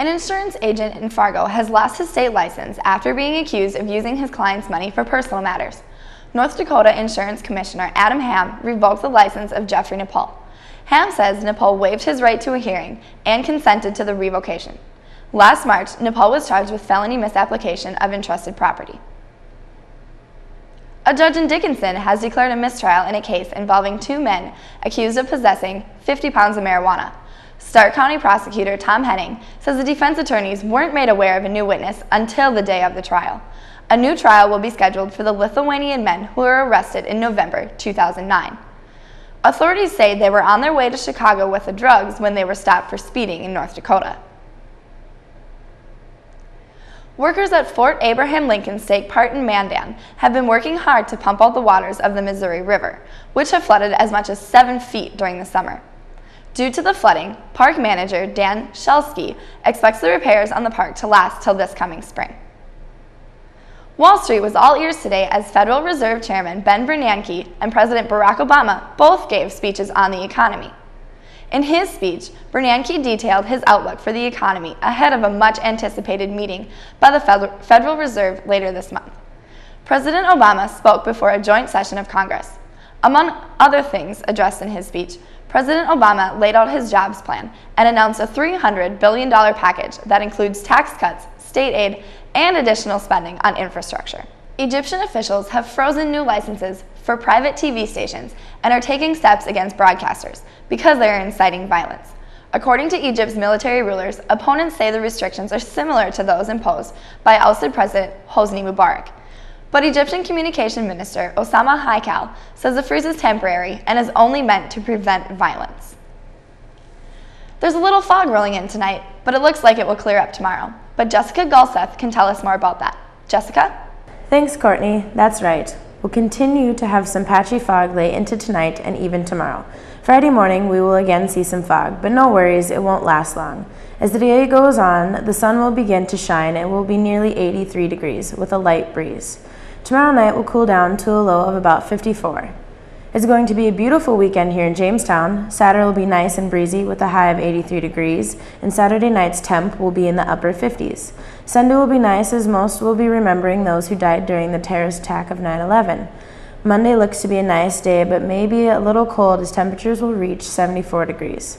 An insurance agent in Fargo has lost his state license after being accused of using his client's money for personal matters. North Dakota Insurance Commissioner Adam Ham revoked the license of Jeffrey Nepal. Ham says Nepal waived his right to a hearing and consented to the revocation. Last March, Nepal was charged with felony misapplication of entrusted property. A judge in Dickinson has declared a mistrial in a case involving two men accused of possessing 50 pounds of marijuana. Stark County prosecutor Tom Henning says the defense attorneys weren't made aware of a new witness until the day of the trial. A new trial will be scheduled for the Lithuanian men who were arrested in November 2009. Authorities say they were on their way to Chicago with the drugs when they were stopped for speeding in North Dakota. Workers at Fort Abraham Lincoln State Park in Mandan have been working hard to pump out the waters of the Missouri River, which have flooded as much as 7 feet during the summer. Due to the flooding, park manager Dan Shelsky expects the repairs on the park to last till this coming spring. Wall Street was all ears today as Federal Reserve Chairman Ben Bernanke and President Barack Obama both gave speeches on the economy. In his speech, Bernanke detailed his outlook for the economy ahead of a much-anticipated meeting by the Federal Reserve later this month. President Obama spoke before a joint session of Congress. Among other things addressed in his speech, President Obama laid out his jobs plan and announced a $300 billion package that includes tax cuts, state aid, and additional spending on infrastructure. Egyptian officials have frozen new licenses for private TV stations and are taking steps against broadcasters because they are inciting violence. According to Egypt's military rulers, opponents say the restrictions are similar to those imposed by ousted President Hosni Mubarak. But Egyptian Communication Minister Osama Haikal says the freeze is temporary and is only meant to prevent violence. There's a little fog rolling in tonight, but it looks like it will clear up tomorrow. But Jessica Gulseth can tell us more about that. Jessica? Thanks, Courtney. That's right. We'll continue to have some patchy fog late into tonight and even tomorrow. Friday morning, we will again see some fog, but no worries, it won't last long. As the day goes on, the sun will begin to shine and will be nearly 83 degrees with a light breeze. Tomorrow night will cool down to a low of about 54. It's going to be a beautiful weekend here in Jamestown. Saturday will be nice and breezy with a high of 83 degrees, and Saturday night's temp will be in the upper 50s. Sunday will be nice as most will be remembering those who died during the terrorist attack of 9/11. Monday looks to be a nice day, but maybe a little cold as temperatures will reach 74 degrees.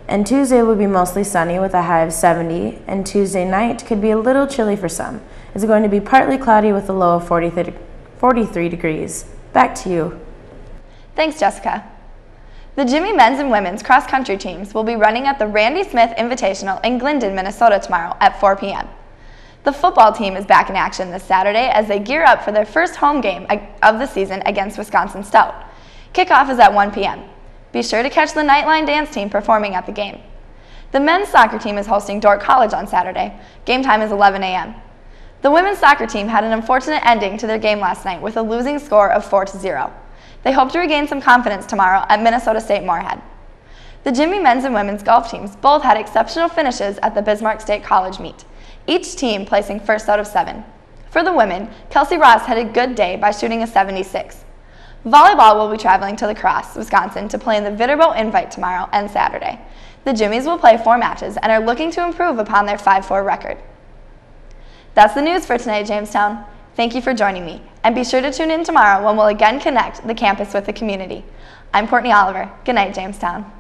And Tuesday will be mostly sunny with a high of 70, and Tuesday night could be a little chilly for some. It's going to be partly cloudy with a low of 43 degrees. Back to you. Thanks, Jessica. The Jimmy men's and women's cross-country teams will be running at the Randy Smith Invitational in Glendon, Minnesota tomorrow at 4 p.m. The football team is back in action this Saturday as they gear up for their first home game of the season against Wisconsin Stout. Kickoff is at 1 p.m. Be sure to catch the Nightline dance team performing at the game. The men's soccer team is hosting Dordt College on Saturday. Game time is 11 a.m. The women's soccer team had an unfortunate ending to their game last night with a losing score of 4-0. They hope to regain some confidence tomorrow at Minnesota State Moorhead. The Jimmy men's and women's golf teams both had exceptional finishes at the Bismarck State College meet, each team placing first out of 7. For the women, Kelsey Ross had a good day by shooting a 76. Volleyball will be traveling to La Crosse, Wisconsin to play in the Vitterbo Invite tomorrow and Saturday. The Jimmies will play 4 matches and are looking to improve upon their 5-4 record. That's the news for tonight, Jamestown. Thank you for joining me, and be sure to tune in tomorrow when we'll again connect the campus with the community. I'm Courtney Oliver. Good night, Jamestown.